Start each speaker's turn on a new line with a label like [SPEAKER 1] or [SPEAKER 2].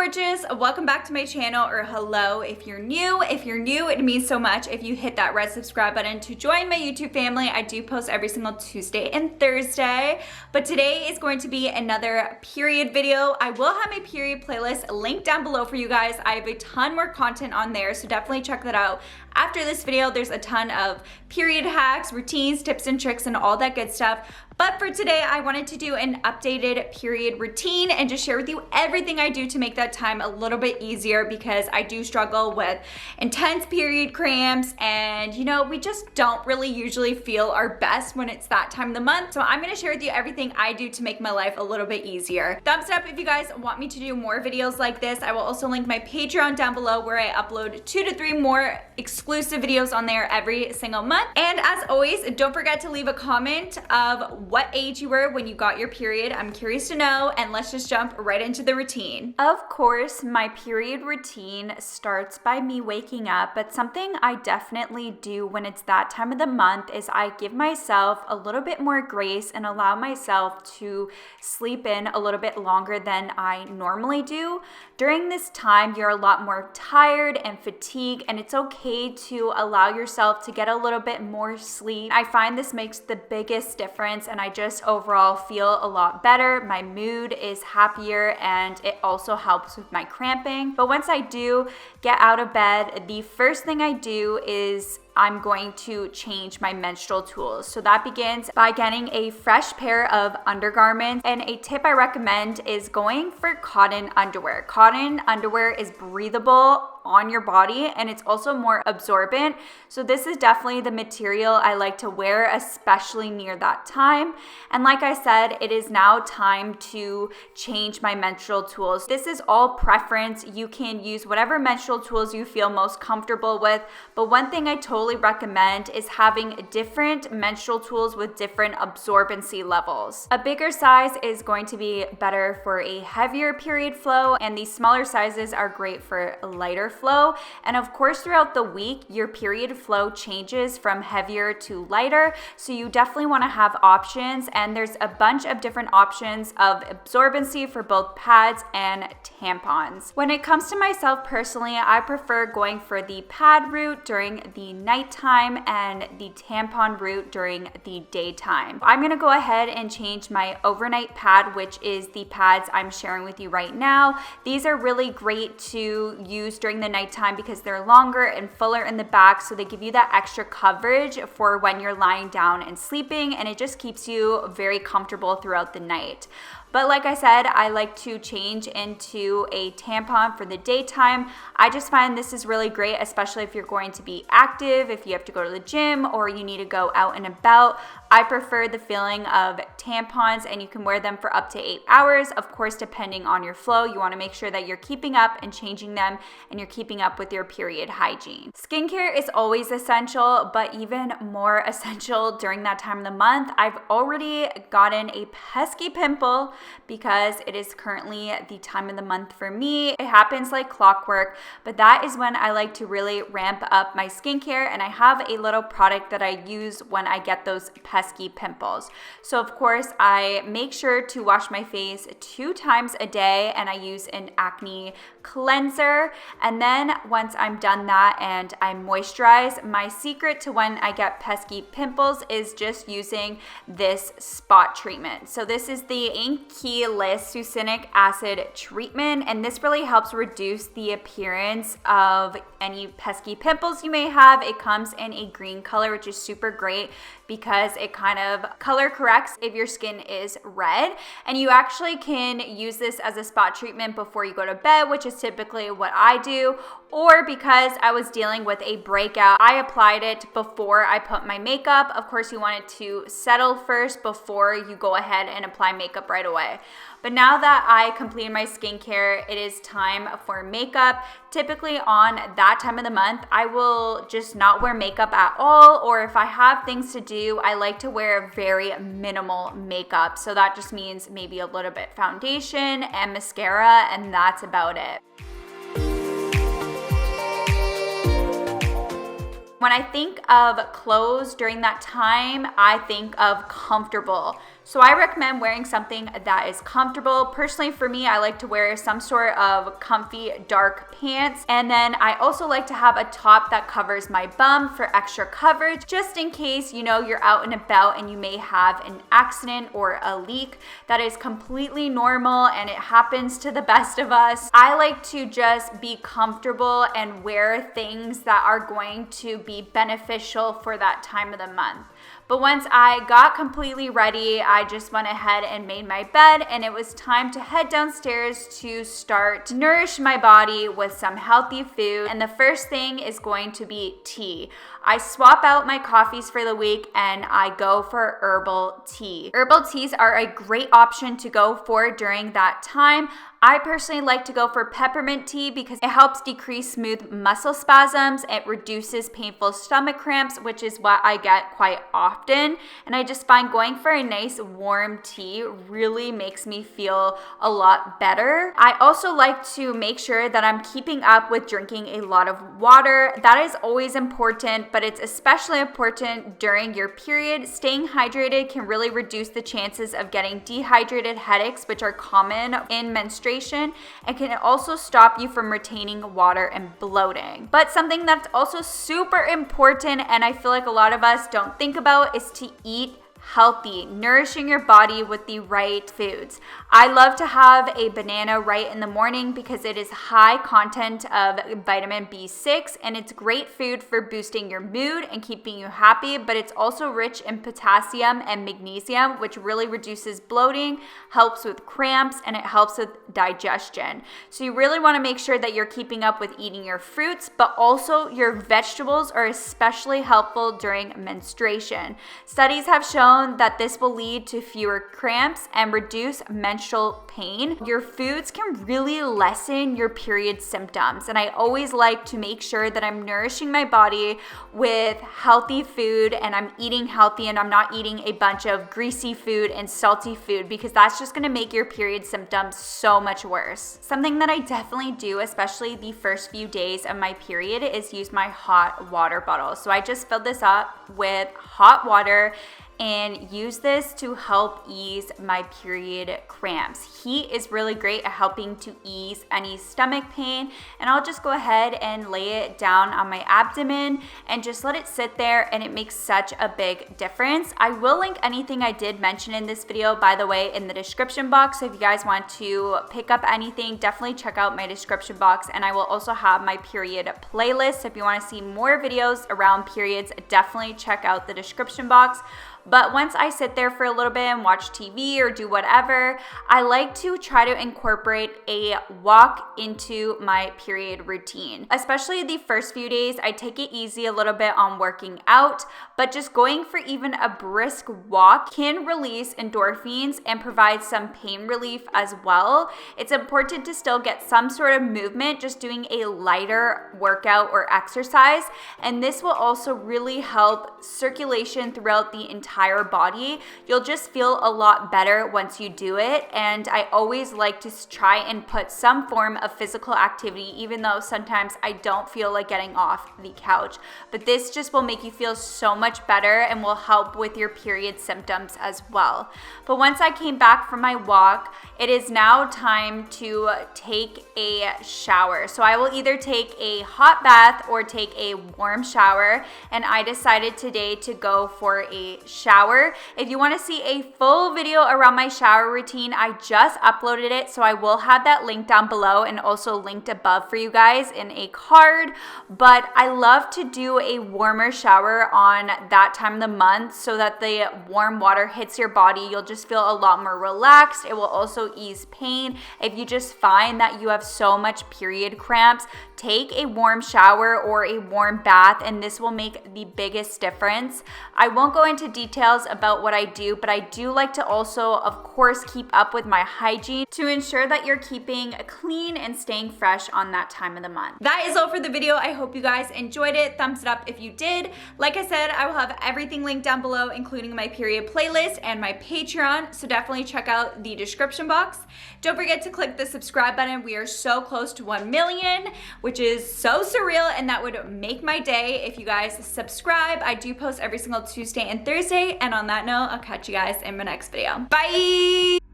[SPEAKER 1] gorgeous, welcome back to my channel, or hello if you're new. If you're new, it means so much if you hit that red subscribe button to join my YouTube family. I do post every single Tuesday and Thursday, but today is going to be another period video. I will have my period playlist linked down below for you guys. I have a ton more content on there, so definitely check that out. After this video, there's a ton of period hacks, routines, tips and tricks, and all that good stuff. But for today, I wanted to do an updated period routine and just share with you everything I do to make that time a little bit easier, because I do struggle with intense period cramps, and you know, we just don't really usually feel our best when it's that time of the month. So I'm gonna share with you everything I do to make my life a little bit easier. Thumbs up if you guys want me to do more videos like this. I will also link my Patreon down below, where I upload 2 to 3 more exclusive videos on there every single month. And as always, don't forget to leave a comment of what age you were when you got your period. I'm curious to know, and let's just jump right into the routine. Of course, my period routine starts by me waking up, but something I definitely do when it's that time of the month is I give myself a little bit more grace and allow myself to sleep in a little bit longer than I normally do. During this time, you're a lot more tired and fatigued, and it's okay to allow yourself to get a little bit more sleep. I find this makes the biggest difference, and I just overall feel a lot better. My mood is happier, and it also helps with my cramping. But once I do get out of bed, the first thing I do is I'm going to change my menstrual tools. So that begins by getting a fresh pair of undergarments. And a tip I recommend is going for cotton underwear. Cotton underwear is breathable on your body, and it's also more absorbent. So this is definitely the material I like to wear, especially near that time. And like I said, it is now time to change my menstrual tools. This is all preference. You can use whatever menstrual tools you feel most comfortable with. But one thing I totally recommend is having different menstrual tools with different absorbency levels. A bigger size is going to be better for a heavier period flow, and these smaller sizes are great for a lighter flow. And of course, throughout the week, your period flow changes from heavier to lighter, so you definitely want to have options, and there's a bunch of different options of absorbency for both pads and tampons. When it comes to myself personally, I prefer going for the pad route during the nighttime and the tampon route during the daytime. I'm gonna go ahead and change my overnight pad, which is the pads I'm sharing with you right now. These are really great to use during the nighttime because they're longer and fuller in the back, so they give you that extra coverage for when you're lying down and sleeping, and it just keeps you very comfortable throughout the night. But like I said, I like to change into a tampon for the daytime. I just find this is really great, especially if you're going to be active, if you have to go to the gym, or you need to go out and about. I prefer the feeling of tampons, and you can wear them for up to 8 hours. Of course, depending on your flow, you want to make sure that you're keeping up and changing them, and you're keeping up with your period hygiene. Skincare is always essential, but even more essential during that time of the month. I've already gotten a pesky pimple because it is currently the time of the month for me. It happens like clockwork, but that is when I like to really ramp up my skincare, and I have a little product that I use when I get those pesky pimples. So of course, I make sure to wash my face 2 times a day, and I use an acne cleanser. And then once I'm done that and I moisturize, my secret to when I get pesky pimples is just using this spot treatment. So this is the succinic acid treatment, and this really helps reduce the appearance of any pesky pimples you may have. It comes in a green color, which is super great because it kind of color corrects if your skin is red. And you actually can use this as a spot treatment before you go to bed, which is typically what I do. Or because I was dealing with a breakout, I applied it before I put my makeup. Of course, you want it to settle first before you go ahead and apply makeup right away. But now that I completed my skincare, it is time for makeup. Typically on that time of the month, I will just not wear makeup at all, or if I have things to do, I like to wear very minimal makeup. So that just means maybe a little bit foundation and mascara, and that's about it. When I think of clothes during that time, I think of comfortable. So I recommend wearing something that is comfortable. Personally, for me, I like to wear some sort of comfy dark pants. And then I also like to have a top that covers my bum for extra coverage, just in case, you know, you're out and about and you may have an accident or a leak. That is completely normal and it happens to the best of us. I like to just be comfortable and wear things that are going to be beneficial for that time of the month. But once I got completely ready, I just went ahead and made my bed, and it was time to head downstairs to start to nourish my body with some healthy food. And the first thing is going to be tea. I swap out my coffees for the week and I go for herbal tea. Herbal teas are a great option to go for during that time. I personally like to go for peppermint tea because it helps decrease smooth muscle spasms. It reduces painful stomach cramps, which is what I get quite often. And I just find going for a nice warm tea really makes me feel a lot better. I also like to make sure that I'm keeping up with drinking a lot of water. That is always important, but it's especially important during your period. Staying hydrated can really reduce the chances of getting dehydrated headaches, which are common in menstruation, and can also stop you from retaining water and bloating. But something that's also super important, and I feel like a lot of us don't think about, is to eat healthy, nourishing your body with the right foods. I love to have a banana right in the morning because it is high content of vitamin B6 and it's great food for boosting your mood and keeping you happy, but it's also rich in potassium and magnesium, which really reduces bloating, helps with cramps, and it helps with digestion. So you really want to make sure that you're keeping up with eating your fruits, but also your vegetables are especially helpful during menstruation. Studies have shown that this will lead to fewer cramps and reduce menstrual pain. Your foods can really lessen your period symptoms, and I always like to make sure that I'm nourishing my body with healthy food and I'm eating healthy and I'm not eating a bunch of greasy food and salty food, because that's just gonna make your period symptoms so much worse. Something that I definitely do, especially the first few days of my period, is use my hot water bottle. So I just filled this up with hot water and use this to help ease my period cramps. Heat is really great at helping to ease any stomach pain, and I'll just go ahead and lay it down on my abdomen and just let it sit there, and it makes such a big difference. I will link anything I did mention in this video, by the way, in the description box. So if you guys want to pick up anything, definitely check out my description box, and I will also have my period playlist. So if you want to see more videos around periods, definitely check out the description box. But once I sit there for a little bit and watch TV or do whatever, I like to try to incorporate a walk into my period routine. Especially the first few days, I take it easy a little bit on working out, but just going for even a brisk walk can release endorphins and provide some pain relief as well. It's important to still get some sort of movement, just doing a lighter workout or exercise, and this will also really help circulation throughout the entire body. You'll just feel a lot better once you do it, and I always like to try and put some form of physical activity, even though sometimes I don't feel like getting off the couch. But this just will make you feel so much better and will help with your period symptoms as well. But once I came back from my walk, it is now time to take a shower. So I will either take a hot bath or take a warm shower, and I decided today to go for a shower. If you want to see a full video around my shower routine, I just uploaded it, so I will have that link down below and also linked above for you guys in a card. But I love to do a warmer shower on that time of the month so that the warm water hits your body. You'll just feel a lot more relaxed. It will also ease pain. If you just find that you have so much period cramps, take a warm shower or a warm bath, and this will make the biggest difference. I won't go into details about what I do, but I do like to also, of course, keep up with my hygiene to ensure that you're keeping clean and staying fresh on that time of the month. That is all for the video. I hope you guys enjoyed it. Thumbs it up if you did. Like I said, I will have everything linked down below, including my period playlist and my Patreon, so definitely check out the description box. Don't forget to click the subscribe button. We are so close to 1 million, which is so surreal, and that would make my day if you guys subscribe. I do post every single Tuesday and Thursday, and on that note, I'll catch you guys in my next video. Bye!